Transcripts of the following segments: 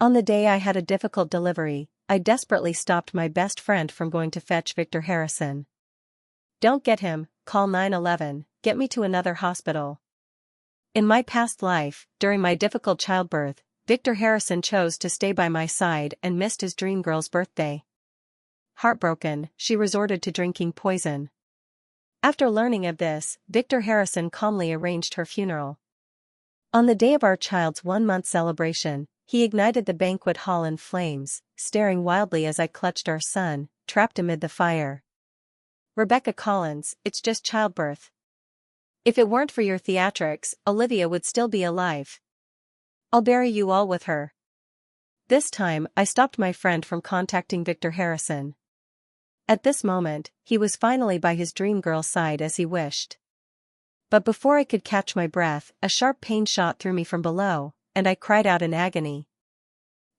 On the day I had a difficult delivery, I desperately stopped my best friend from going to fetch Victor Harrison. "Don't get him, call 911, get me to another hospital." In my past life, during my difficult childbirth, Victor Harrison chose to stay by my side and missed his dream girl's birthday. Heartbroken, she resorted to drinking poison. After learning of this, Victor Harrison calmly arranged her funeral. On the day of our child's 1-month celebration, he ignited the banquet hall in flames, staring wildly as I clutched our son, trapped amid the fire. "Rebecca Collins, it's just childbirth. If it weren't for your theatrics, Olivia would still be alive. I'll bury you all with her." This time, I stopped my friend from contacting Victor Harrison. At this moment, he was finally by his dream girl's side as he wished. But before I could catch my breath, a sharp pain shot through me from below, and I cried out in agony.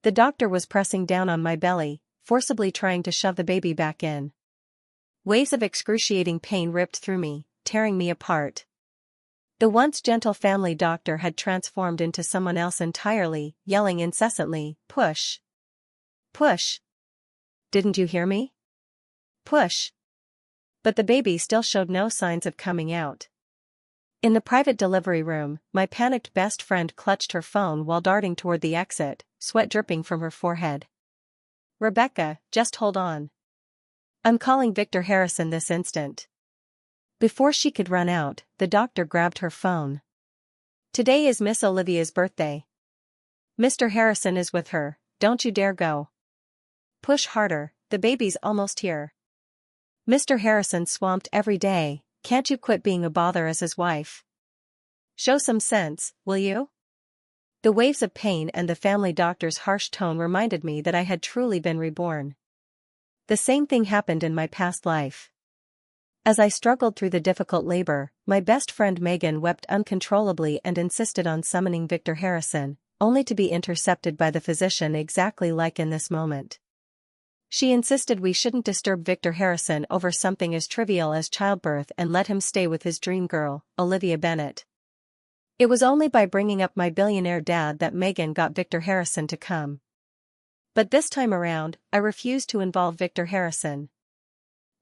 The doctor was pressing down on my belly, forcibly trying to shove the baby back in. Waves of excruciating pain ripped through me, tearing me apart. The once gentle family doctor had transformed into someone else entirely, yelling incessantly, "Push! Push! Didn't you hear me? Push!" But the baby still showed no signs of coming out. In the private delivery room, my panicked best friend clutched her phone while darting toward the exit, sweat dripping from her forehead. "Rebecca, just hold on. I'm calling Victor Harrison this instant." Before she could run out, the doctor grabbed her phone. "Today is Miss Olivia's birthday. Mr. Harrison is with her, don't you dare go. Push harder, the baby's almost here. Mr. Harrison swamped every day, can't you quit being a bother as his wife? Show some sense, will you?" The waves of pain and the family doctor's harsh tone reminded me that I had truly been reborn. The same thing happened in my past life. As I struggled through the difficult labor, my best friend Megan wept uncontrollably and insisted on summoning Victor Harrison, only to be intercepted by the physician exactly like in this moment. She insisted we shouldn't disturb Victor Harrison over something as trivial as childbirth and let him stay with his dream girl, Olivia Bennett. It was only by bringing up my billionaire dad that Megan got Victor Harrison to come. But this time around, I refused to involve Victor Harrison.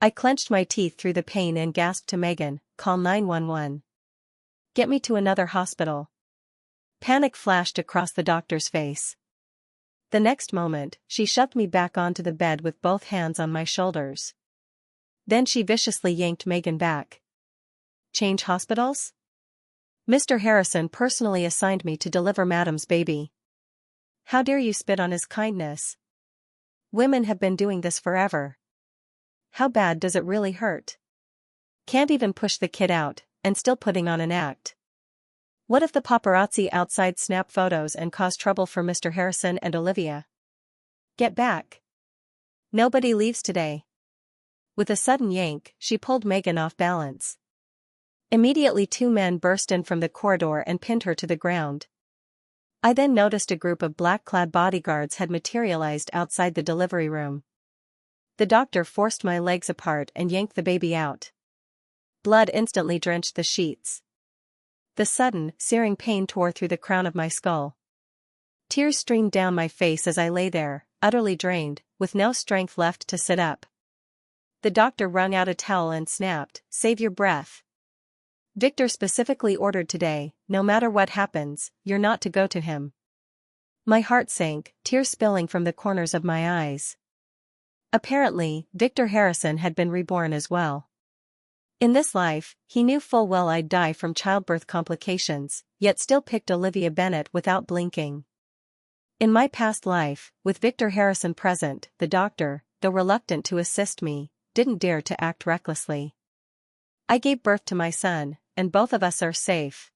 I clenched my teeth through the pain and gasped to Megan, "Call 911. Get me to another hospital." Panic flashed across the doctor's face. The next moment, she shoved me back onto the bed with both hands on my shoulders. Then she viciously yanked Megan back. "Change hospitals? Mr. Harrison personally assigned me to deliver Madam's baby. How dare you spit on his kindness? Women have been doing this forever. How bad does it really hurt? Can't even push the kid out, and still putting on an act. What if the paparazzi outside snap photos and cause trouble for Mr. Harrison and Olivia? Get back. Nobody leaves today." With a sudden yank, she pulled Megan off balance. Immediately 2 men burst in from the corridor and pinned her to the ground. I then noticed a group of black-clad bodyguards had materialized outside the delivery room. The doctor forced my legs apart and yanked the baby out. Blood instantly drenched the sheets. The sudden, searing pain tore through the crown of my skull. Tears streamed down my face as I lay there, utterly drained, with no strength left to sit up. The doctor wrung out a towel and snapped, "Save your breath. Victor specifically ordered today, no matter what happens, you're not to go to him." My heart sank, tears spilling from the corners of my eyes. Apparently, Victor Harrison had been reborn as well. In this life, he knew full well I'd die from childbirth complications, yet still picked Olivia Bennett without blinking. In my past life, with Victor Harrison present, the doctor, though reluctant to assist me, didn't dare to act recklessly. I gave birth to my son, and both of us are safe.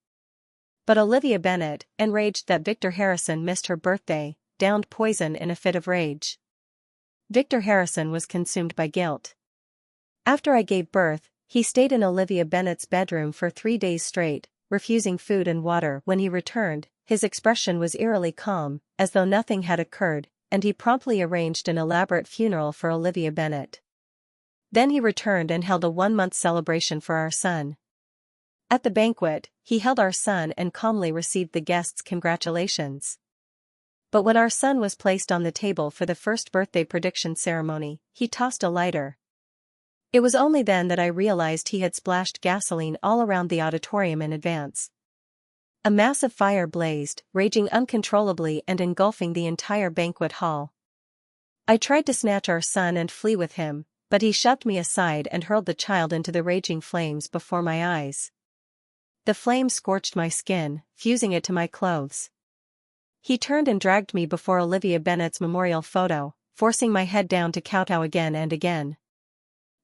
But Olivia Bennett, enraged that Victor Harrison missed her birthday, downed poison in a fit of rage. Victor Harrison was consumed by guilt. After I gave birth, he stayed in Olivia Bennett's bedroom for 3 days straight, refusing food and water. When he returned, his expression was eerily calm, as though nothing had occurred, and he promptly arranged an elaborate funeral for Olivia Bennett. Then he returned and held a 1-month celebration for our son. At the banquet, he held our son and calmly received the guests' congratulations. But when our son was placed on the table for the first birthday prediction ceremony, he tossed a lighter. It was only then that I realized he had splashed gasoline all around the auditorium in advance. A massive fire blazed, raging uncontrollably and engulfing the entire banquet hall. I tried to snatch our son and flee with him, but he shoved me aside and hurled the child into the raging flames before my eyes. The flames scorched my skin, fusing it to my clothes. He turned and dragged me before Olivia Bennet's memorial photo, forcing my head down to kowtow again and again.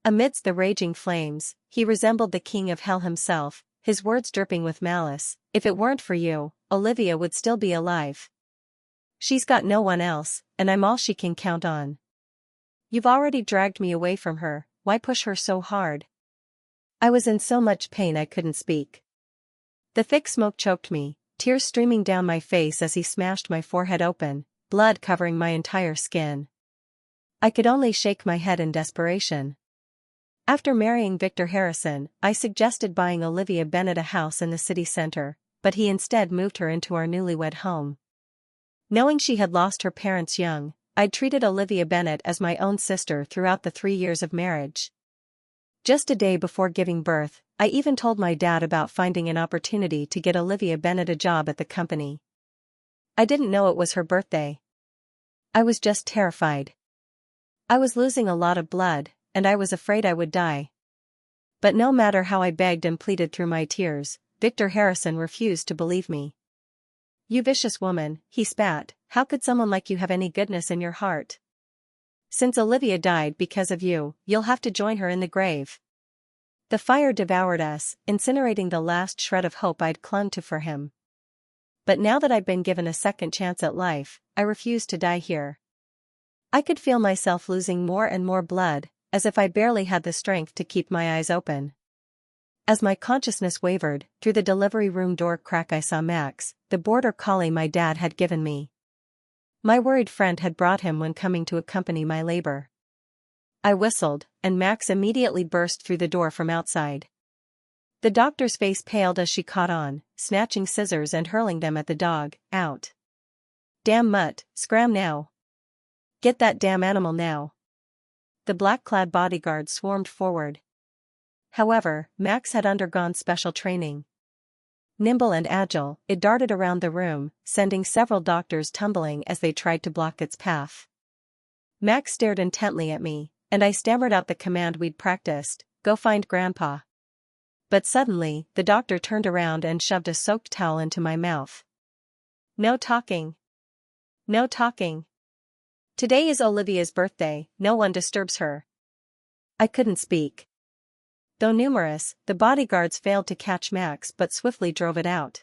Amidst the raging flames, he resembled the king of hell himself, his words dripping with malice. "If it weren't for you, Olivia would still be alive. She's got no one else, and I'm all she can count on. You've already dragged me away from her, why push her so hard?" I was in so much pain I couldn't speak. The thick smoke choked me, tears streaming down my face as he smashed my forehead open, blood covering my entire skin. I could only shake my head in desperation. After marrying Victor Harrison, I suggested buying Olivia Bennet a house in the city center, but he instead moved her into our newlywed home. Knowing she had lost her parents young, I'd treated Olivia Bennet as my own sister throughout the 3 years of marriage. Just a day before giving birth, I even told my dad about finding an opportunity to get Olivia Bennet a job at the company. I didn't know it was her birthday. I was just terrified. I was losing a lot of blood, and I was afraid I would die. But no matter how I begged and pleaded through my tears, Victor Harrison refused to believe me. "You vicious woman," he spat, "how could someone like you have any goodness in your heart? Since Olivia died because of you, you'll have to join her in the grave." The fire devoured us, incinerating the last shred of hope I'd clung to for him. But now that I'd been given a second chance at life, I refused to die here. I could feel myself losing more and more blood, as if I barely had the strength to keep my eyes open. As my consciousness wavered, through the delivery room door crack I saw Max, the border collie my dad had given me. My worried friend had brought him when coming to accompany my labor. I whistled, and Max immediately burst through the door from outside. The doctor's face paled as she caught on, snatching scissors and hurling them at the dog. "Out. Damn mutt, scram now. Get that damn animal now." The black-clad bodyguard swarmed forward. However, Max had undergone special training. Nimble and agile, it darted around the room, sending several doctors tumbling as they tried to block its path. Max stared intently at me, and I stammered out the command we'd practiced, "Go find Grandpa." But suddenly, the doctor turned around and shoved a soaked towel into my mouth. "No talking. No talking. Today is Olivia's birthday, no one disturbs her." I couldn't speak. Though numerous, the bodyguards failed to catch Max but swiftly drove it out.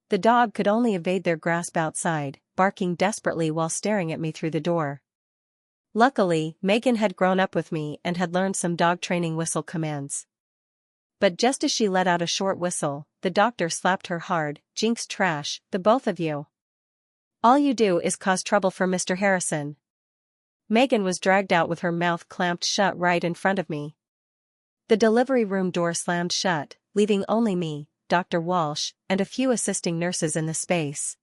The dog could only evade their grasp outside, barking desperately while staring at me through the door. Luckily, Megan had grown up with me and had learned some dog training whistle commands. But just as she let out a short whistle, the doctor slapped her hard. "Jinx trash, the both of you. All you do is cause trouble for Mr. Harrison." Megan was dragged out with her mouth clamped shut right in front of me. The delivery room door slammed shut, leaving only me, Dr. Walsh, and a few assisting nurses in the space.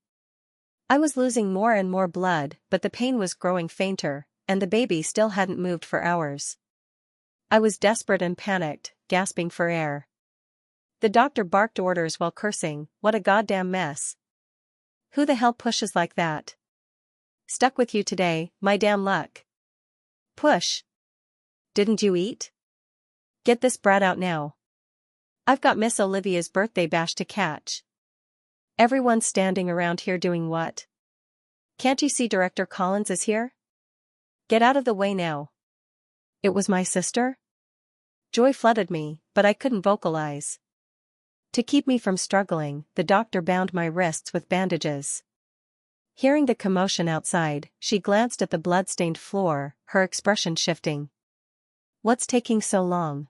I was losing more and more blood, but the pain was growing fainter, and the baby still hadn't moved for hours. I was desperate and panicked, gasping for air. The doctor barked orders while cursing, "What a goddamn mess. Who the hell pushes like that? Stuck with you today, my damn luck. Push. Didn't you eat? Get this brat out now. I've got Miss Olivia's birthday bash to catch. Everyone's standing around here doing what? Can't you see Director Collins is here? Get out of the way now." It was my sister? Joy flooded me, but I couldn't vocalize. To keep me from struggling, the doctor bound my wrists with bandages. Hearing the commotion outside, she glanced at the blood-stained floor, her expression shifting. "What's taking so long?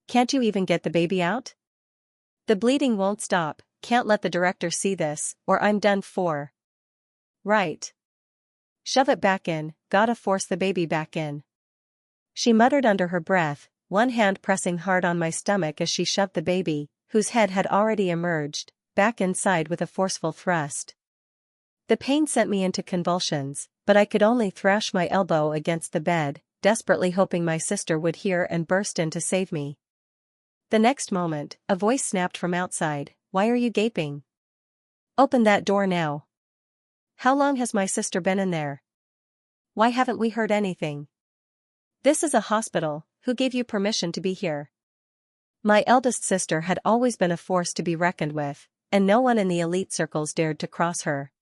Can't you even get the baby out? The bleeding won't stop, can't let the director see this, or I'm done for." "Right. Shove it back in, gotta force the baby back in." She muttered under her breath, one hand pressing hard on my stomach as she shoved the baby, whose head had already emerged, back inside with a forceful thrust. The pain sent me into convulsions, but I could only thrash my elbow against the bed, desperately hoping my sister would hear and burst in to save me. The next moment, a voice snapped from outside, "Why are you gaping? Open that door now. How long has my sister been in there? Why haven't we heard anything? This is a hospital, who gave you permission to be here?" My eldest sister had always been a force to be reckoned with, and no one in the elite circles dared to cross her.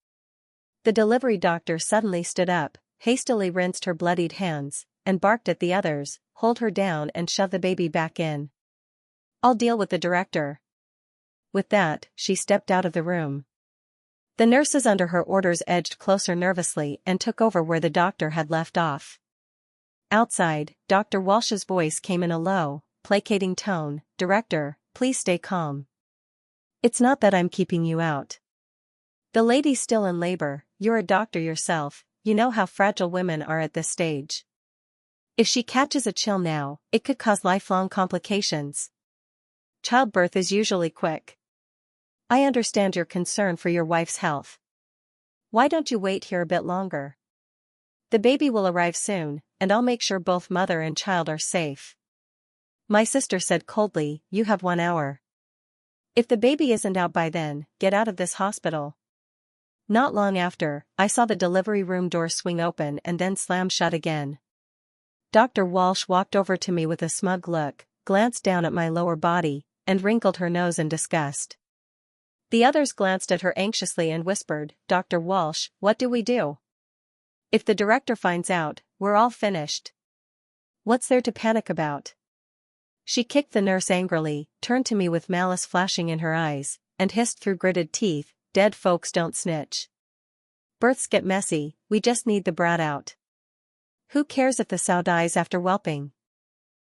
The delivery doctor suddenly stood up, hastily rinsed her bloodied hands, and barked at the others, "Hold her down and shove the baby back in. I'll deal with the director." With that, she stepped out of the room. The nurses under her orders edged closer nervously and took over where the doctor had left off. Outside, Dr. Walsh's voice came in a low, placating tone, "Director, please stay calm. It's not that I'm keeping you out. The lady's still in labor, you're a doctor yourself, you know how fragile women are at this stage. If she catches a chill now, it could cause lifelong complications. Childbirth is usually quick. I understand your concern for your wife's health. Why don't you wait here a bit longer? The baby will arrive soon, and I'll make sure both mother and child are safe." My sister said coldly, "You have 1 hour. If the baby isn't out by then, get out of this hospital." Not long after, I saw the delivery room door swing open and then slam shut again. Dr. Walsh walked over to me with a smug look, glanced down at my lower body, and wrinkled her nose in disgust. The others glanced at her anxiously and whispered, "Dr. Walsh, what do we do? If the director finds out, we're all finished. What's there to panic about?" She kicked the nurse angrily, turned to me with malice flashing in her eyes, and hissed through gritted teeth, "Dead folks don't snitch. Births get messy, we just need the brat out. Who cares if the sow dies after whelping?"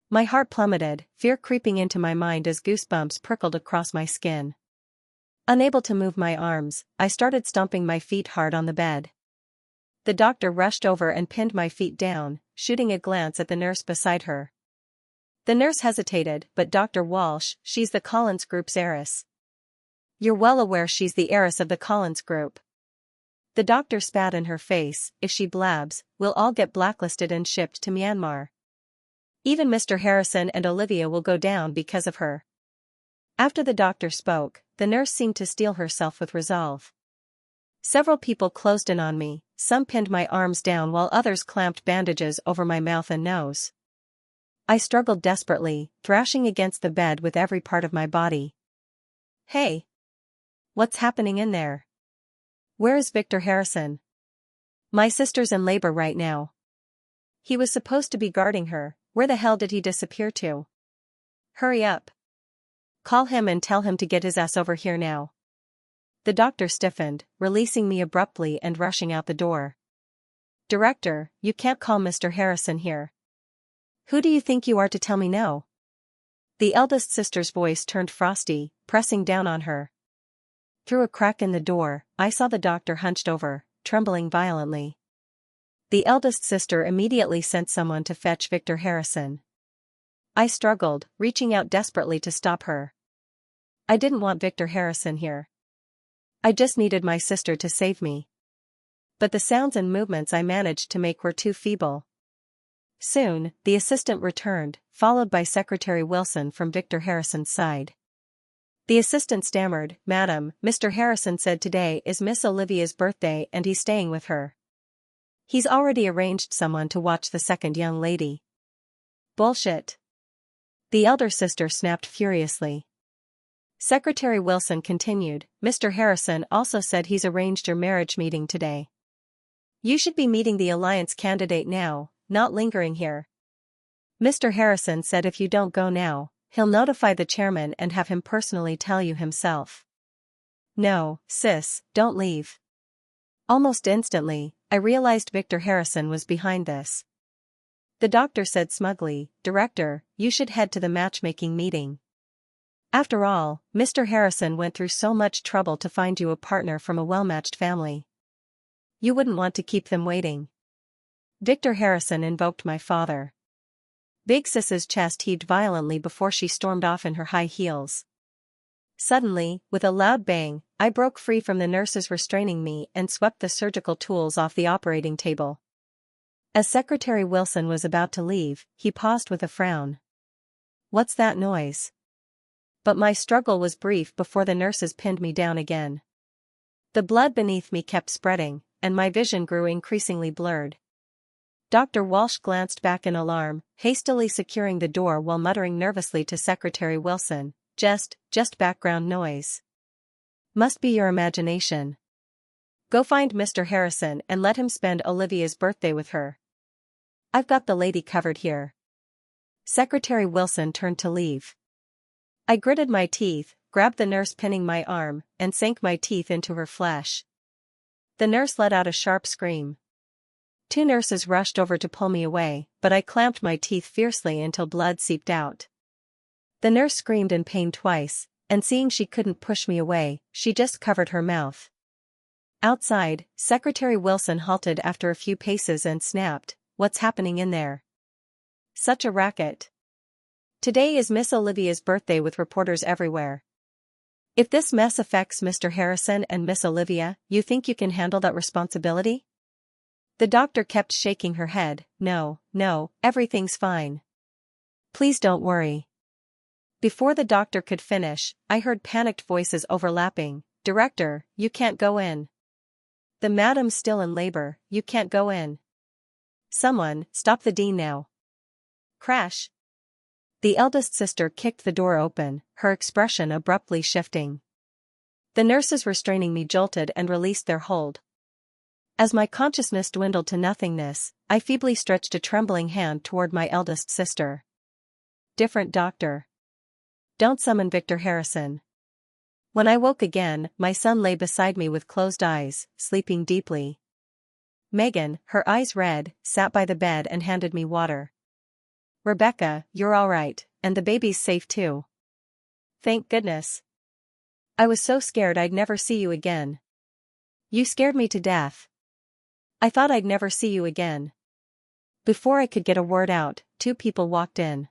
My heart plummeted, fear creeping into my mind as goosebumps prickled across my skin. Unable to move my arms, I started stomping my feet hard on the bed. The doctor rushed over and pinned my feet down, shooting a glance at the nurse beside her. The nurse hesitated, "But Dr. Walsh, she's the Collins Group's heiress. You're well aware she's the heiress of the Collins Group." The doctor spat in her face, "If she blabs, we'll all get blacklisted and shipped to Myanmar. Even Mr. Harrison and Olivia will go down because of her." After the doctor spoke, the nurse seemed to steel herself with resolve. Several people closed in on me, some pinned my arms down while others clamped bandages over my mouth and nose. I struggled desperately, thrashing against the bed with every part of my body. "Hey! What's happening in there? Where is Victor Harrison? My sister's in labor right now. He was supposed to be guarding her, where the hell did he disappear to? Hurry up. Call him and tell him to get his ass over here now." The doctor stiffened, releasing me abruptly and rushing out the door. "Director, you can't call Mr. Harrison here. Who do you think you are to tell me no?" The eldest sister's voice turned frosty, pressing down on her. Through a crack in the door, I saw the doctor hunched over, trembling violently. The eldest sister immediately sent someone to fetch Victor Harrison. I struggled, reaching out desperately to stop her. I didn't want Victor Harrison here. I just needed my sister to save me. But the sounds and movements I managed to make were too feeble. Soon, the assistant returned, followed by Secretary Wilson from Victor Harrison's side. The assistant stammered, "Madam, Mr. Harrison said today is Miss Olivia's birthday and he's staying with her. He's already arranged someone to watch the second young lady." "Bullshit." The elder sister snapped furiously. Secretary Wilson continued, "Mr. Harrison also said he's arranged your marriage meeting today. You should be meeting the alliance candidate now, not lingering here. Mr. Harrison said if you don't go now, he'll notify the chairman and have him personally tell you himself. No, sis, don't leave." Almost instantly, I realized Victor Harrison was behind this. The doctor said smugly, "Director, you should head to the matchmaking meeting. After all, Mr. Harrison went through so much trouble to find you a partner from a well-matched family. You wouldn't want to keep them waiting." Victor Harrison invoked my father. Big Sis's chest heaved violently before she stormed off in her high heels. Suddenly, with a loud bang, I broke free from the nurses restraining me and swept the surgical tools off the operating table. As Secretary Wilson was about to leave, he paused with a frown. "What's that noise?" But my struggle was brief before the nurses pinned me down again. The blood beneath me kept spreading, and my vision grew increasingly blurred. Dr. Walsh glanced back in alarm, hastily securing the door while muttering nervously to Secretary Wilson, Just background noise. Must be your imagination. Go find Mr. Harrison and let him spend Olivia's birthday with her. I've got the lady covered here." Secretary Wilson turned to leave. I gritted my teeth, grabbed the nurse pinning my arm, and sank my teeth into her flesh. The nurse let out a sharp scream. 2 nurses rushed over to pull me away, but I clamped my teeth fiercely until blood seeped out. The nurse screamed in pain twice, and seeing she couldn't push me away, she just covered her mouth. Outside, Secretary Wilson halted after a few paces and snapped, "What's happening in there? Such a racket. Today is Miss Olivia's birthday with reporters everywhere. If this mess affects Mr. Harrison and Miss Olivia, you think you can handle that responsibility?" The doctor kept shaking her head. No, everything's fine. Please don't worry." Before the doctor could finish, I heard panicked voices overlapping. "Director, you can't go in. The madam's still in labor, you can't go in. Someone, stop the dean now." Crash! The eldest sister kicked the door open, her expression abruptly shifting. The nurses restraining me jolted and released their hold. As my consciousness dwindled to nothingness, I feebly stretched a trembling hand toward my eldest sister. "Different doctor. Don't summon Victor Harrison." When I woke again, my son lay beside me with closed eyes, sleeping deeply. Megan, her eyes red, sat by the bed and handed me water. "Rebecca, you're all right, and the baby's safe too." "Thank goodness. I was so scared I'd never see you again." "You scared me to death. I thought I'd never see you again." Before I could get a word out, 2 people walked in.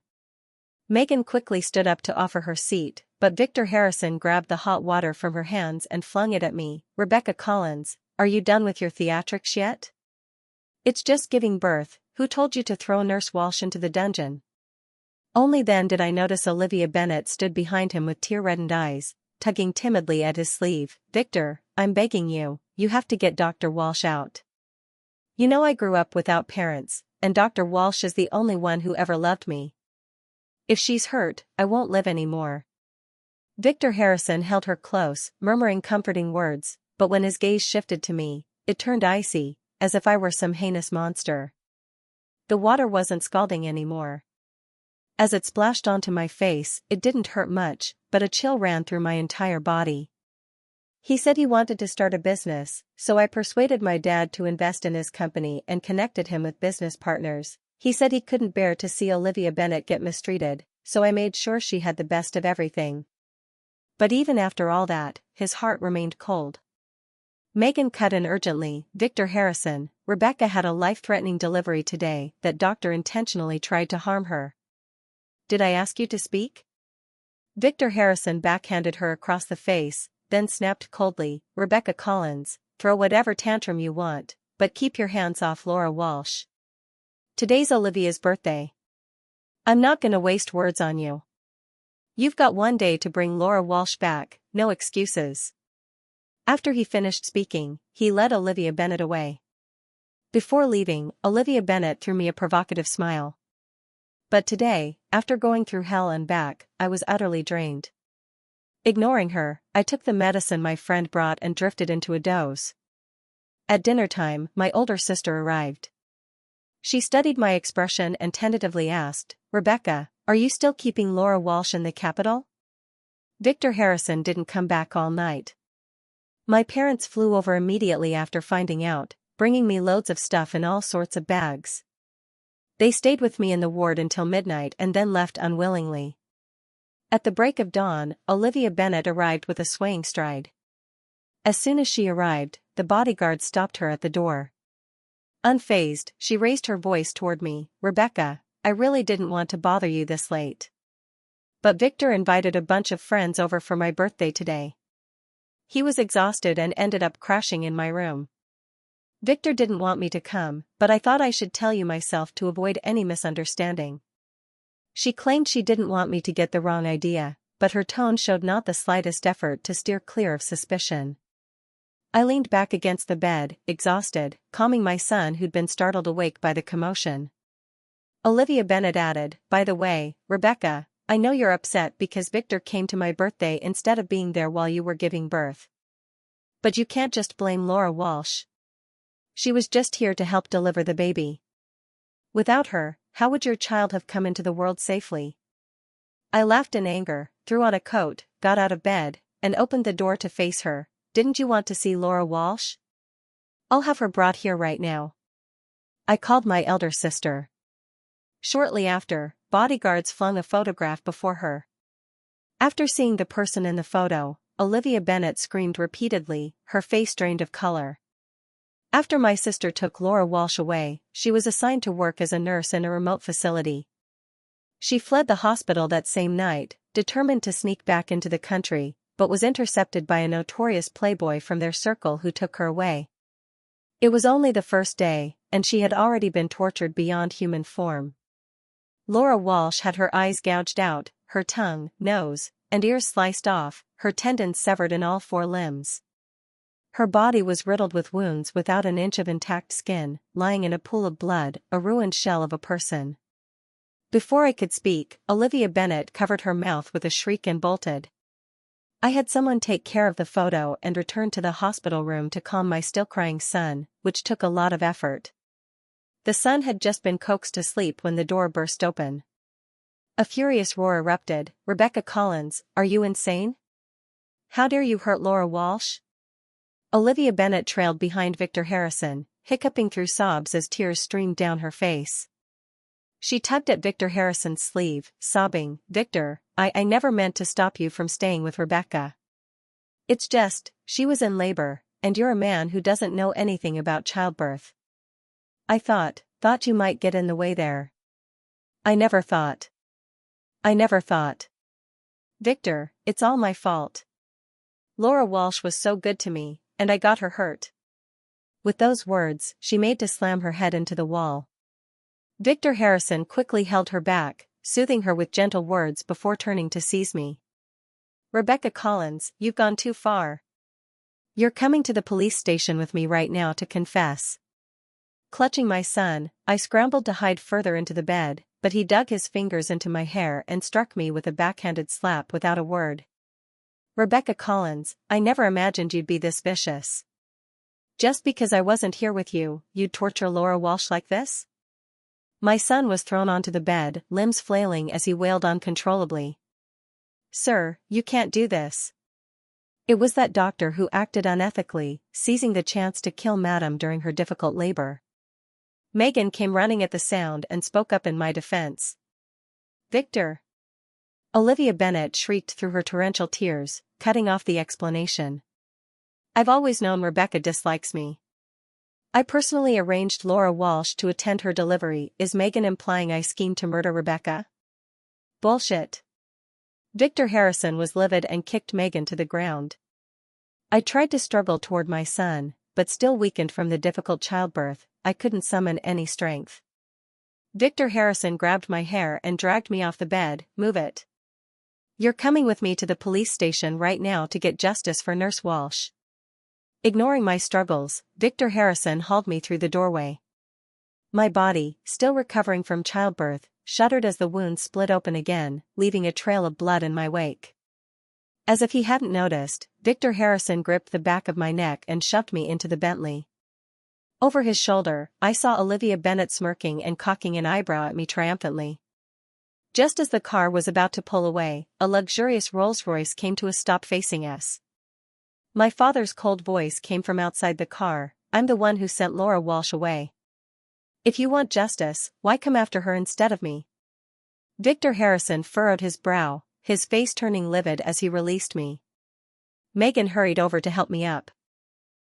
Megan quickly stood up to offer her seat, but Victor Harrison grabbed the hot water from her hands and flung it at me. "Rebecca Collins, are you done with your theatrics yet? It's just giving birth. Who told you to throw Nurse Walsh into the dungeon?" Only then did I notice Olivia Bennet stood behind him with tear-reddened eyes, tugging timidly at his sleeve. "Victor, I'm begging you, you have to get Dr. Walsh out. You know I grew up without parents, and Dr. Walsh is the only one who ever loved me. If she's hurt, I won't live anymore." Victor Harrison held her close, murmuring comforting words, but when his gaze shifted to me, it turned icy, as if I were some heinous monster. The water wasn't scalding anymore. As it splashed onto my face, it didn't hurt much, but a chill ran through my entire body. "He said he wanted to start a business, so I persuaded my dad to invest in his company and connected him with business partners. He said he couldn't bear to see Olivia Bennet get mistreated, so I made sure she had the best of everything." But even after all that, his heart remained cold. Megan cut in urgently. "Victor Harrison, Rebecca had a life-threatening delivery today. That doctor intentionally tried to harm her." "Did I ask you to speak?" Victor Harrison backhanded her across the face, then snapped coldly. "Rebecca Collins, throw whatever tantrum you want, but keep your hands off Laura Walsh. Today's Olivia's birthday. I'm not gonna waste words on you. You've got 1 day to bring Laura Walsh back, no excuses." After he finished speaking, he led Olivia Bennet away. Before leaving, Olivia Bennet threw me a provocative smile. But today, after going through hell and back, I was utterly drained. Ignoring her, I took the medicine my friend brought and drifted into a doze. At dinner time, my older sister arrived. She studied my expression and tentatively asked, "Rebecca, are you still keeping Laura Walsh in the capital? Victor Harrison didn't come back all night." My parents flew over immediately after finding out, bringing me loads of stuff in all sorts of bags. They stayed with me in the ward until midnight and then left unwillingly. At the break of dawn, Olivia Bennet arrived with a swaying stride. As soon as she arrived, the bodyguard stopped her at the door. Unfazed, she raised her voice toward me. "Rebecca, I really didn't want to bother you this late. But Victor invited a bunch of friends over for my birthday today. He was exhausted and ended up crashing in my room. Victor didn't want me to come, but I thought I should tell you myself to avoid any misunderstanding. She claimed she didn't want me to get the wrong idea, but her tone showed not the slightest effort to steer clear of suspicion. I leaned back against the bed, exhausted, calming my son who'd been startled awake by the commotion. Olivia Bennet added, "By the way, Rebecca, I know you're upset because Victor came to my birthday instead of being there while you were giving birth. But you can't just blame Laura Walsh. She was just here to help deliver the baby. Without her, how would your child have come into the world safely?" I laughed in anger, threw on a coat, got out of bed, and opened the door to face her. "Didn't you want to see Laura Walsh? I'll have her brought here right now." I called my elder sister. Shortly after, bodyguards flung a photograph before her. After seeing the person in the photo, Olivia Bennet screamed repeatedly, her face drained of color. After my sister took Laura Walsh away, she was assigned to work as a nurse in a remote facility. She fled the hospital that same night, determined to sneak back into the country, but was intercepted by a notorious playboy from their circle who took her away. It was only the first day, and she had already been tortured beyond human form. Laura Walsh had her eyes gouged out, her tongue, nose, and ears sliced off, her tendons severed in all 4 limbs. Her body was riddled with wounds without an inch of intact skin, lying in a pool of blood, a ruined shell of a person. Before I could speak, Olivia Bennet covered her mouth with a shriek and bolted. I had someone take care of the photo and returned to the hospital room to calm my still-crying son, which took a lot of effort. The son had just been coaxed to sleep when the door burst open. A furious roar erupted. "Rebecca Collins, are you insane? How dare you hurt Laura Walsh?" Olivia Bennet trailed behind Victor Harrison, hiccuping through sobs as tears streamed down her face. She tugged at Victor Harrison's sleeve, sobbing, "Victor, I never meant to stop you from staying with Rebecca. It's just, she was in labor, and you're a man who doesn't know anything about childbirth. I thought you might get in the way there. I never thought. Victor, it's all my fault. Laura Walsh was so good to me, and I got her hurt." With those words, she made to slam her head into the wall. Victor Harrison quickly held her back, soothing her with gentle words before turning to seize me. "Rebecca Collins, you've gone too far. You're coming to the police station with me right now to confess." Clutching my son, I scrambled to hide further into the bed, but he dug his fingers into my hair and struck me with a backhanded slap without a word. "Rebecca Collins, I never imagined you'd be this vicious. Just because I wasn't here with you, you'd torture Laura Walsh like this?" My son was thrown onto the bed, limbs flailing as he wailed uncontrollably. "Sir, you can't do this. It was that doctor who acted unethically, seizing the chance to kill Madam during her difficult labor." Megan came running at the sound and spoke up in my defense. "Victor!" Olivia Bennet shrieked through her torrential tears, cutting off the explanation. "I've always known Rebecca dislikes me. I personally arranged Laura Walsh to attend her delivery. Is Megan implying I schemed to murder Rebecca?" "Bullshit." Victor Harrison was livid and kicked Megan to the ground. I tried to struggle toward my son, but still weakened from the difficult childbirth, I couldn't summon any strength. Victor Harrison grabbed my hair and dragged me off the bed. "Move it. You're coming with me to the police station right now to get justice for Nurse Walsh." Ignoring my struggles, Victor Harrison hauled me through the doorway. My body, still recovering from childbirth, shuddered as the wound split open again, leaving a trail of blood in my wake. As if he hadn't noticed, Victor Harrison gripped the back of my neck and shoved me into the Bentley. Over his shoulder, I saw Olivia Bennet smirking and cocking an eyebrow at me triumphantly. Just as the car was about to pull away, a luxurious Rolls-Royce came to a stop facing us. My father's cold voice came from outside the car. "I'm the one who sent Laura Walsh away. If you want justice, why come after her instead of me?" Victor Harrison furrowed his brow, his face turning livid as he released me. Megan hurried over to help me up.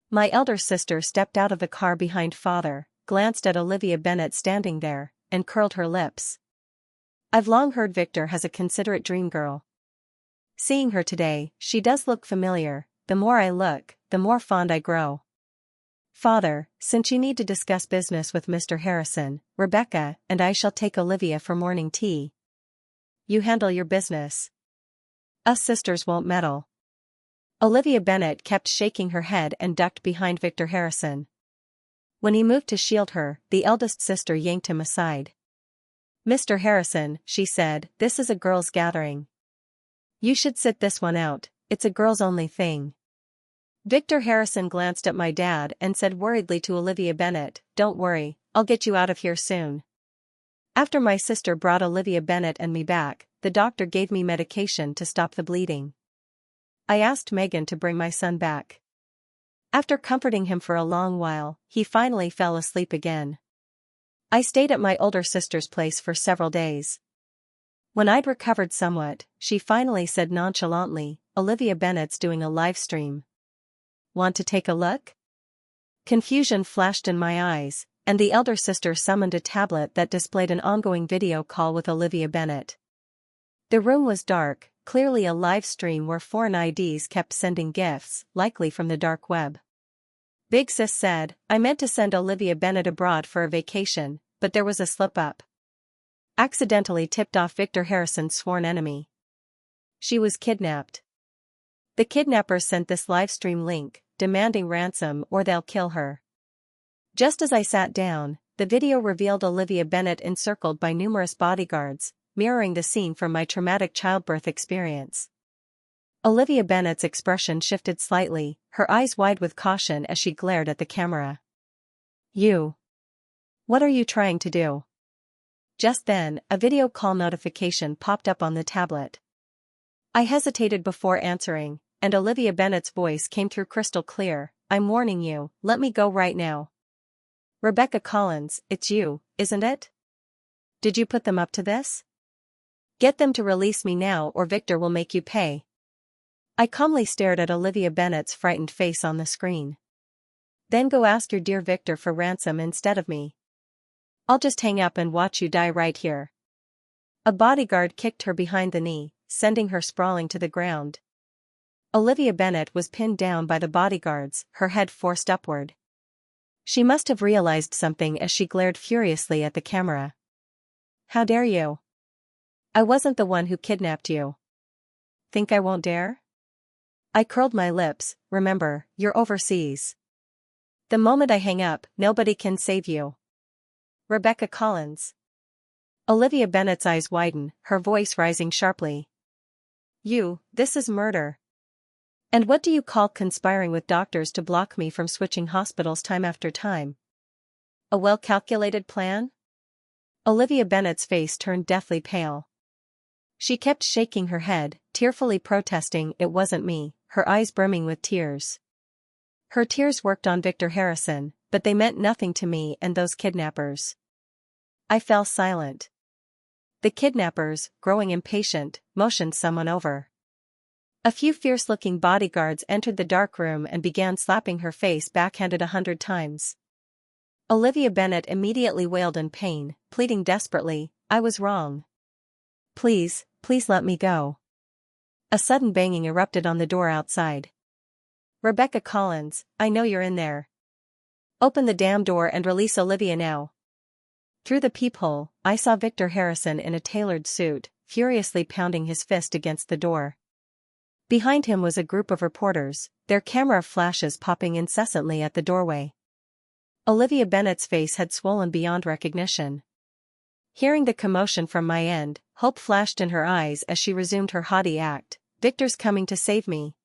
My elder sister stepped out of the car behind father, glanced at Olivia Bennet standing there, and curled her lips. I've long heard Victor has a considerate dream girl. Seeing her today, she does look familiar. The more I look, the more fond I grow. Father, since you need to discuss business with Mr. Harrison, Rebecca and I shall take Olivia for morning tea. You handle your business. Us sisters won't meddle. Olivia Bennet kept shaking her head and ducked behind Victor Harrison. When he moved to shield her, the eldest sister yanked him aside. Mr. Harrison, she said, this is a girls' gathering. You should sit this one out, it's a girls-only thing. Victor Harrison glanced at my dad and said worriedly to Olivia Bennet, don't worry, I'll get you out of here soon. After my sister brought Olivia Bennet and me back, the doctor gave me medication to stop the bleeding. I asked Megan to bring my son back. After comforting him for a long while, he finally fell asleep again. I stayed at my older sister's place for several days. When I'd recovered somewhat, she finally said nonchalantly, Olivia Bennet's doing a live stream. Want to take a look? Confusion flashed in my eyes, and the elder sister summoned a tablet that displayed an ongoing video call with Olivia Bennet. The room was dark, clearly a live stream where foreign IDs kept sending gifts, likely from the dark web. Big Sis said, I meant to send Olivia Bennet abroad for a vacation, but there was a slip-up. Accidentally tipped off Victor Harrison's sworn enemy. She was kidnapped. The kidnappers sent this live stream link, demanding ransom or they'll kill her. Just as I sat down, the video revealed Olivia Bennet encircled by numerous bodyguards, mirroring the scene from my traumatic childbirth experience. Olivia Bennet's expression shifted slightly, her eyes wide with caution as she glared at the camera. You. What are you trying to do? Just then, a video call notification popped up on the tablet. I hesitated before answering, and Olivia Bennet's voice came through crystal clear, I'm warning you, let me go right now. Rebecca Collins, it's you, isn't it? Did you put them up to this? Get them to release me now or Victor will make you pay. I calmly stared at Olivia Bennet's frightened face on the screen. Then go ask your dear Victor for ransom instead of me. I'll just hang up and watch you die right here. A bodyguard kicked her behind the knee, sending her sprawling to the ground. Olivia Bennet was pinned down by the bodyguards, her head forced upward. She must have realized something as she glared furiously at the camera. How dare you? I wasn't the one who kidnapped you. Think I won't dare? I curled my lips, remember, you're overseas. The moment I hang up, nobody can save you. Rebecca Collins. Olivia Bennet's eyes widen, her voice rising sharply. This is murder. And what do you call conspiring with doctors to block me from switching hospitals time after time? A well-calculated plan? Olivia Bennet's face turned deathly pale. She kept shaking her head, tearfully protesting it wasn't me, her eyes brimming with tears. Her tears worked on Victor Harrison, but they meant nothing to me and those kidnappers. I fell silent. The kidnappers, growing impatient, motioned someone over. A few fierce-looking bodyguards entered the dark room and began slapping her face backhanded 100 times. Olivia Bennet immediately wailed in pain, pleading desperately, I was wrong. Please, please let me go. A sudden banging erupted on the door outside. Rebecca Collins, I know you're in there. Open the damn door and release Olivia now. Through the peephole, I saw Victor Harrison in a tailored suit, furiously pounding his fist against the door. Behind him was a group of reporters, their camera flashes popping incessantly at the doorway. Olivia Bennet's face had swollen beyond recognition. Hearing the commotion from my end, hope flashed in her eyes as she resumed her haughty act. Victor's coming to save me.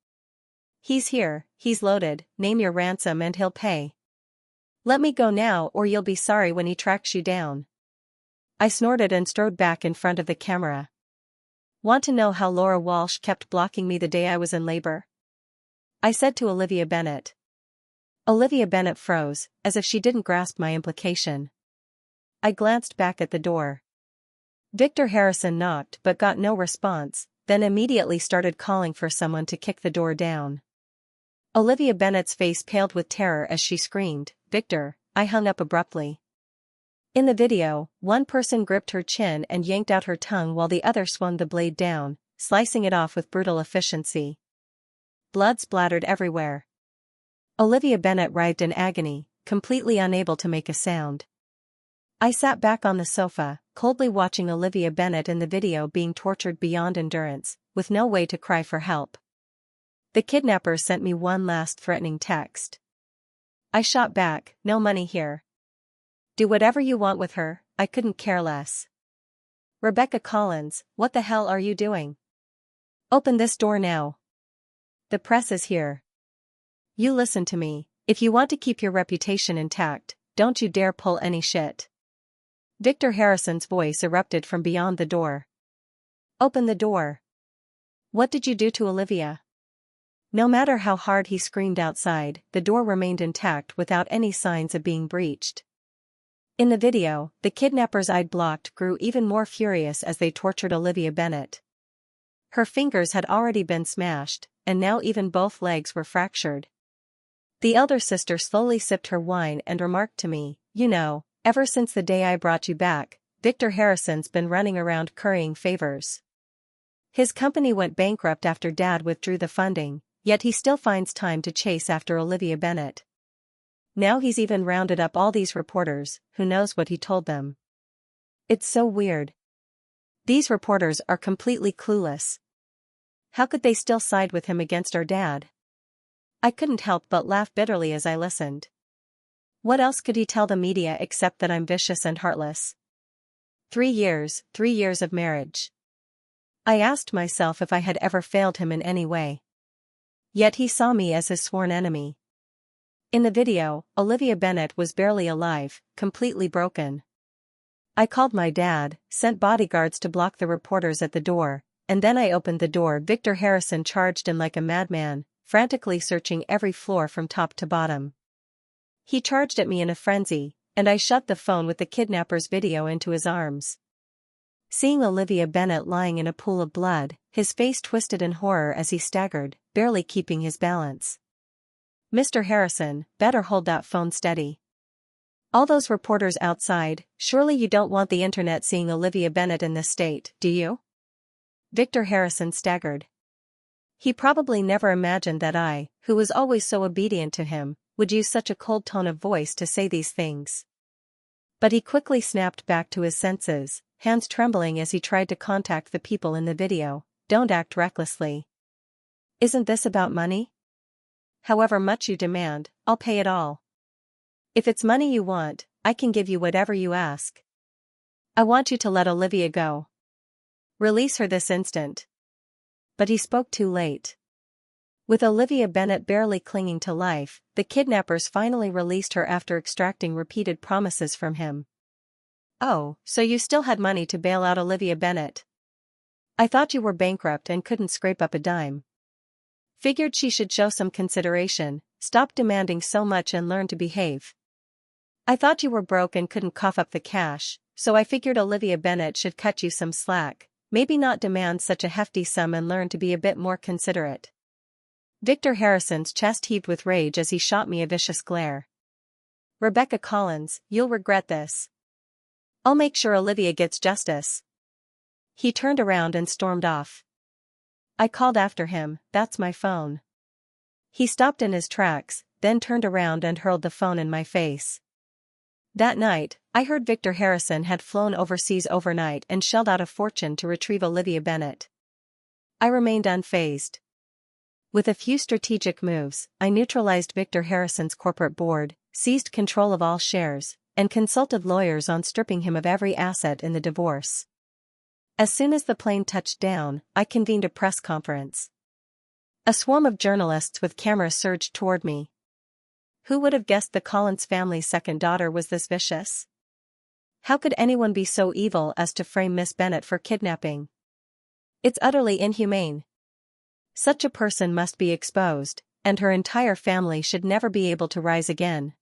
He's here, he's loaded, name your ransom and he'll pay. Let me go now or you'll be sorry when he tracks you down. I snorted and strode back in front of the camera. Want to know how Laura Walsh kept blocking me the day I was in labor? I said to Olivia Bennet. Olivia Bennet froze, as if she didn't grasp my implication. I glanced back at the door. Victor Harrison knocked but got no response, then immediately started calling for someone to kick the door down. Olivia Bennet's face paled with terror as she screamed, Victor. I hung up abruptly. In the video, one person gripped her chin and yanked out her tongue while the other swung the blade down, slicing it off with brutal efficiency. Blood splattered everywhere. Olivia Bennet writhed in agony, completely unable to make a sound. I sat back on the sofa, coldly watching Olivia Bennet in the video being tortured beyond endurance, with no way to cry for help. The kidnappers sent me one last threatening text. I shot back, "No money here. Do whatever you want with her, I couldn't care less." Rebecca Collins, what the hell are you doing? Open this door now. The press is here. You listen to me, if you want to keep your reputation intact, don't you dare pull any shit. Victor Harrison's voice erupted from beyond the door. Open the door. What did you do to Olivia? No matter how hard he screamed outside, the door remained intact without any signs of being breached. In the video, the kidnappers I'd blocked grew even more furious as they tortured Olivia Bennet. Her fingers had already been smashed, and now even both legs were fractured. The elder sister slowly sipped her wine and remarked to me, "You know, ever since the day I brought you back, Victor Harrison's been running around currying favors. His company went bankrupt after Dad withdrew the funding, yet he still finds time to chase after Olivia Bennet. Now he's even rounded up all these reporters, who knows what he told them. It's so weird. These reporters are completely clueless. How could they still side with him against our dad?" I couldn't help but laugh bitterly as I listened. What else could he tell the media except that I'm vicious and heartless? 3 years of marriage. I asked myself if I had ever failed him in any way. Yet he saw me as his sworn enemy. In the video, Olivia Bennet was barely alive, completely broken. I called my dad, sent bodyguards to block the reporters at the door, and then I opened the door. Victor Harrison charged in like a madman, frantically searching every floor from top to bottom. He charged at me in a frenzy, and I shoved the phone with the kidnapper's video into his arms. Seeing Olivia Bennet lying in a pool of blood, his face twisted in horror as he staggered, barely keeping his balance. "Mr. Harrison, better hold that phone steady. All those reporters outside, surely you don't want the internet seeing Olivia Bennet in this state, do you?" Victor Harrison staggered. He probably never imagined that I, who was always so obedient to him, would use such a cold tone of voice to say these things. But he quickly snapped back to his senses, hands trembling as he tried to contact the people in the video. "Don't act recklessly. Isn't this about money? However much you demand, I'll pay it all. If it's money you want, I can give you whatever you ask. I want you to let Olivia go. Release her this instant." But he spoke too late. With Olivia Bennet barely clinging to life, the kidnappers finally released her after extracting repeated promises from him. "Oh, so you still had money to bail out Olivia Bennet? I thought you were bankrupt and couldn't scrape up a dime. Figured she should show some consideration, stop demanding so much and learn to behave. I thought you were broke and couldn't cough up the cash, so I figured Olivia Bennet should cut you some slack, maybe not demand such a hefty sum and learn to be a bit more considerate." Victor Harrison's chest heaved with rage as he shot me a vicious glare. "Rebecca Collins, you'll regret this. I'll make sure Olivia gets justice." He turned around and stormed off. I called after him, "That's my phone." He stopped in his tracks, then turned around and hurled the phone in my face. That night, I heard Victor Harrison had flown overseas overnight and shelled out a fortune to retrieve Olivia Bennet. I remained unfazed. With a few strategic moves, I neutralized Victor Harrison's corporate board, seized control of all shares, and consulted lawyers on stripping him of every asset in the divorce. As soon as the plane touched down, I convened a press conference. A swarm of journalists with cameras surged toward me. Who would have guessed the Collins family's second daughter was this vicious? How could anyone be so evil as to frame Miss Bennet for kidnapping? It's utterly inhumane. Such a person must be exposed, and her entire family should never be able to rise again.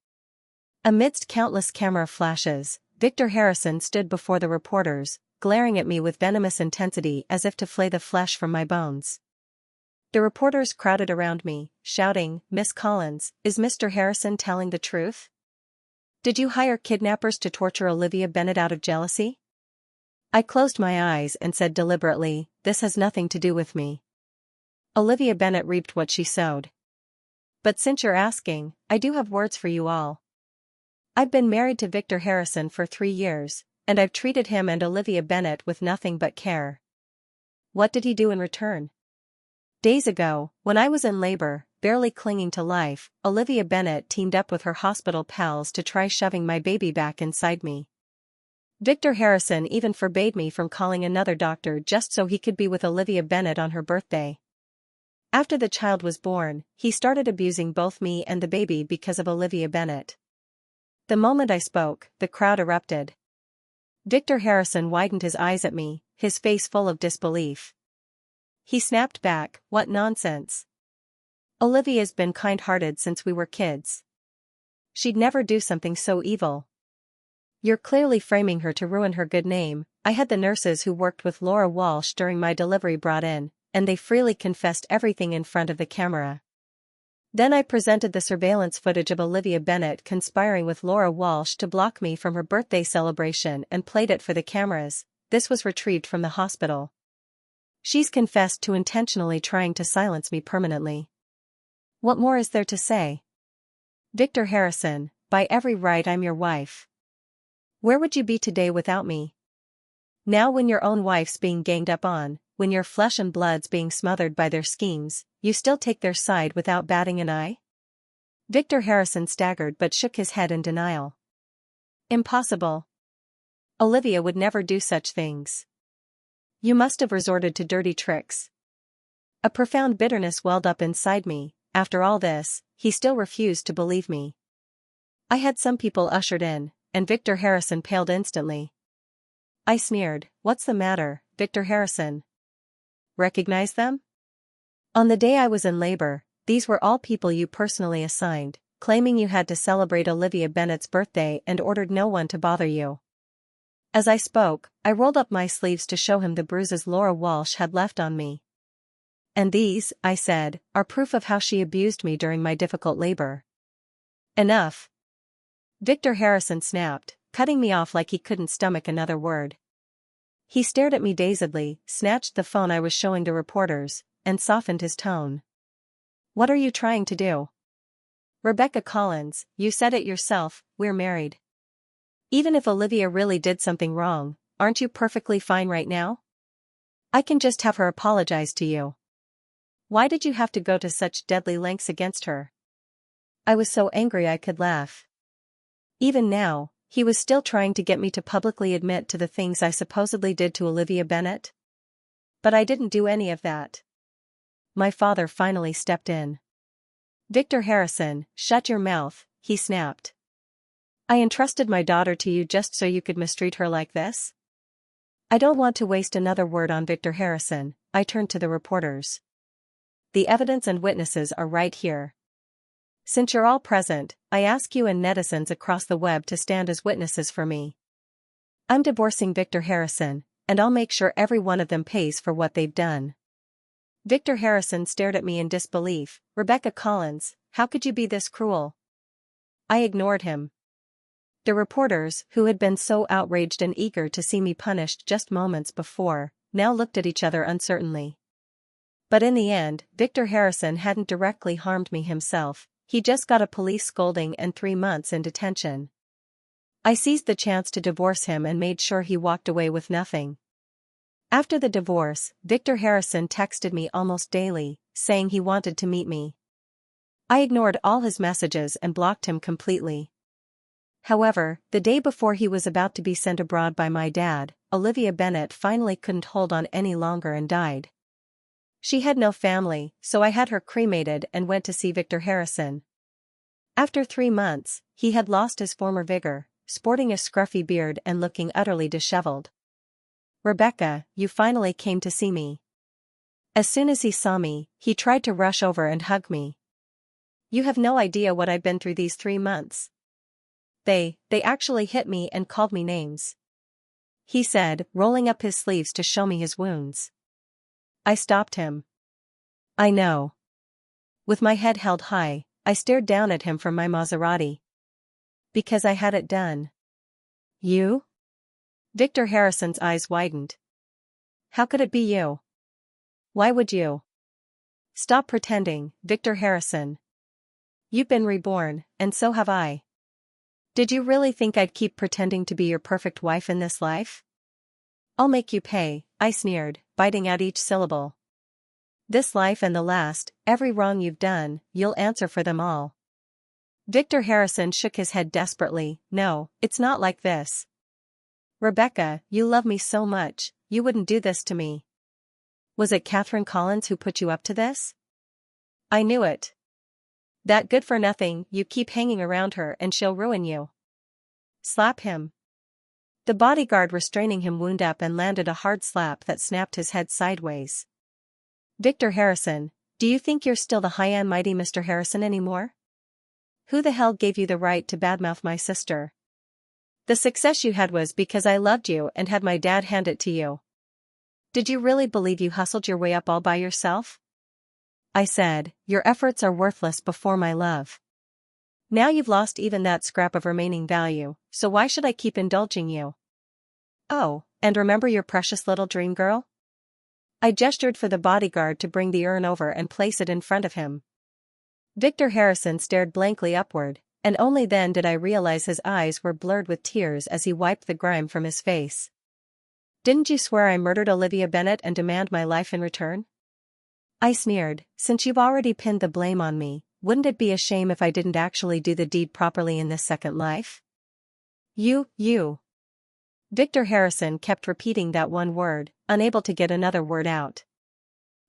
Amidst countless camera flashes, Victor Harrison stood before the reporters, glaring at me with venomous intensity as if to flay the flesh from my bones. The reporters crowded around me, shouting, "Miss Collins, is Mr. Harrison telling the truth? Did you hire kidnappers to torture Olivia Bennet out of jealousy? I closed my eyes and said deliberately, this has nothing to do with me. Olivia Bennet reaped what she sowed. But since you're asking, I do have words for you all. I've been married to Victor Harrison for 3 years, and I've treated him and Olivia Bennet with nothing but care. What did he do in return? Days ago, when I was in labor, barely clinging to life, Olivia Bennet teamed up with her hospital pals to try shoving my baby back inside me. Victor Harrison even forbade me from calling another doctor just so he could be with Olivia Bennet on her birthday. After the child was born, he started abusing both me and the baby because of Olivia Bennet. The moment I spoke, the crowd erupted. Victor Harrison widened his eyes at me, his face full of disbelief. He snapped back, "What nonsense. Olivia's been kind-hearted since we were kids. She'd never do something so evil. You're clearly framing her to ruin her good name." I had the nurses who worked with Laura Walsh during my delivery brought in, and they freely confessed everything in front of the camera. Then I presented the surveillance footage of Olivia Bennet conspiring with Laura Walsh to block me from her birthday celebration and played it for the cameras. This was retrieved from the hospital. She's confessed to intentionally trying to silence me permanently. What more is there to say? Victor Harrison, by every right I'm your wife. Where would you be today without me? Now when your own wife's being ganged up on, when your flesh and blood's being smothered by their schemes, you still take their side without batting an eye? Victor Harrison staggered but shook his head in denial. Impossible. Olivia would never do such things. You must have resorted to dirty tricks. A profound bitterness welled up inside me. After all this, he still refused to believe me. I had some people ushered in, and Victor Harrison paled instantly. I sneered, "What's the matter, Victor Harrison? Recognize them? On the day I was in labor, these were all people you personally assigned, claiming you had to celebrate Olivia Bennet's birthday and ordered no one to bother you." As I spoke, I rolled up my sleeves to show him the bruises Laura Walsh had left on me. "And these," I said, "are proof of how she abused me during my difficult labor." Enough. Victor Harrison snapped, cutting me off like he couldn't stomach another word. He stared at me dazedly, snatched the phone I was showing to reporters, and softened his tone. "What are you trying to do? Rebecca Collins, you said it yourself, we're married. Even if Olivia really did something wrong, aren't you perfectly fine right now? I can just have her apologize to you. Why did you have to go to such deadly lengths against her?" I was so angry I could laugh. Even now, he was still trying to get me to publicly admit to the things I supposedly did to Olivia Bennet. But I didn't do any of that. My father finally stepped in. "Victor Harrison, shut your mouth," he snapped. "I entrusted my daughter to you just so you could mistreat her like this?" I don't want to waste another word on Victor Harrison. I turned to the reporters. The evidence and witnesses are right here. Since you're all present, I ask you and netizens across the web to stand as witnesses for me. I'm divorcing Victor Harrison, and I'll make sure every one of them pays for what they've done. Victor Harrison stared at me in disbelief. "Rebecca Collins, how could you be this cruel?" I ignored him. The reporters, who had been so outraged and eager to see me punished just moments before, now looked at each other uncertainly. But in the end, Victor Harrison hadn't directly harmed me himself. He just got a police scolding and 3 months in detention. I seized the chance to divorce him and made sure he walked away with nothing. After the divorce, Victor Harrison texted me almost daily, saying he wanted to meet me. I ignored all his messages and blocked him completely. However, the day before he was about to be sent abroad by my dad, Olivia Bennet finally couldn't hold on any longer and died. She had no family, so I had her cremated and went to see Victor Harrison. After 3 months, he had lost his former vigor, sporting a scruffy beard and looking utterly disheveled. "Rebecca, you finally came to see me." As soon as he saw me, he tried to rush over and hug me. "You have no idea what I've been through these 3 months. They actually hit me and called me names," he said, rolling up his sleeves to show me his wounds. I stopped him. "I know." With my head held high, I stared down at him from my Maserati. Because I had it done. You? Victor Harrison's eyes widened. How could it be you? Why would you? Stop pretending, Victor Harrison. You've been reborn, and so have I. Did you really think I'd keep pretending to be your perfect wife in this life? I'll make you pay, I sneered, biting out each syllable. This life and the last, every wrong you've done, you'll answer for them all. Victor Harrison shook his head desperately. No, it's not like this. Rebecca, you love me so much, you wouldn't do this to me. Was it Catherine Collins who put you up to this? I knew it. That good-for-nothing, you keep hanging around her and she'll ruin you. Slap him. The bodyguard restraining him wound up and landed a hard slap that snapped his head sideways. Victor Harrison, do you think you're still the high and mighty Mr. Harrison anymore? Who the hell gave you the right to badmouth my sister? The success you had was because I loved you and had my dad hand it to you. Did you really believe you hustled your way up all by yourself? I said, your efforts are worthless before my love. Now you've lost even that scrap of remaining value, so why should I keep indulging you? Oh, and remember your precious little dream girl? I gestured for the bodyguard to bring the urn over and place it in front of him. Victor Harrison stared blankly upward, and only then did I realize his eyes were blurred with tears as he wiped the grime from his face. Didn't you swear I murdered Olivia Bennett and demand my life in return? I sneered, since you've already pinned the blame on me, wouldn't it be a shame if I didn't actually do the deed properly in this second life? You. Victor Harrison kept repeating that one word, unable to get another word out.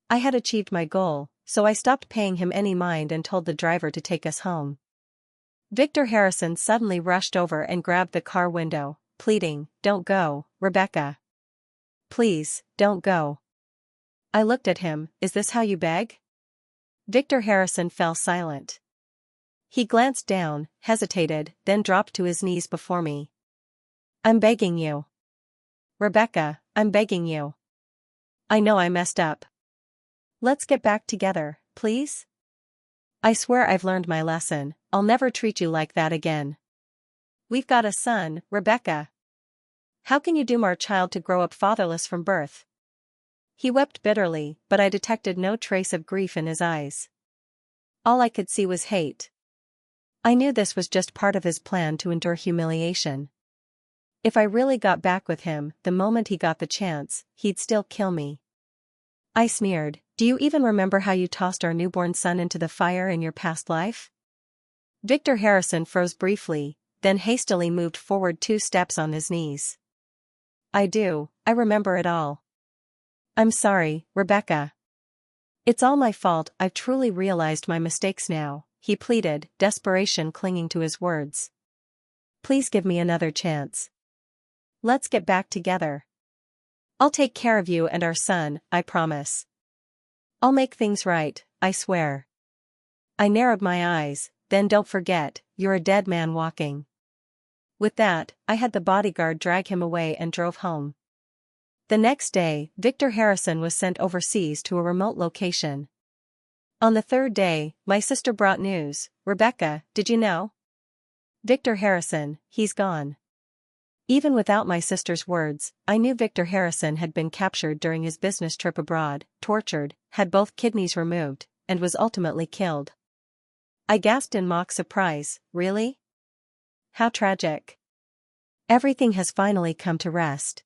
I had achieved my goal, so I stopped paying him any mind and told the driver to take us home. Victor Harrison suddenly rushed over and grabbed the car window, pleading, "Don't go, Rebecca. Please, don't go." I looked at him. Is this how you beg? Victor Harrison fell silent. He glanced down, hesitated, then dropped to his knees before me. I'm begging you. Rebecca, I'm begging you. I know I messed up. Let's get back together, please? I swear I've learned my lesson. I'll never treat you like that again. We've got a son, Rebecca. How can you doom our child to grow up fatherless from birth? He wept bitterly, but I detected no trace of grief in his eyes. All I could see was hate. I knew this was just part of his plan to endure humiliation. If I really got back with him, the moment he got the chance, he'd still kill me. I sneered, do you even remember how you tossed our newborn son into the fire in your past life? Victor Harrison froze briefly, then hastily moved forward 2 steps on his knees. I do, I remember it all. I'm sorry, Rebecca. It's all my fault. I've truly realized my mistakes now, he pleaded, desperation clinging to his words. Please give me another chance. Let's get back together. I'll take care of you and our son, I promise. I'll make things right, I swear. I narrowed my eyes, then don't forget, you're a dead man walking. With that, I had the bodyguard drag him away and drove home. The next day, Victor Harrison was sent overseas to a remote location. On the 3rd day, my sister brought news. Rebecca, did you know? Victor Harrison, he's gone. Even without my sister's words, I knew Victor Harrison had been captured during his business trip abroad, tortured, had both kidneys removed, and was ultimately killed. I gasped in mock surprise. Really? How tragic. Everything has finally come to rest.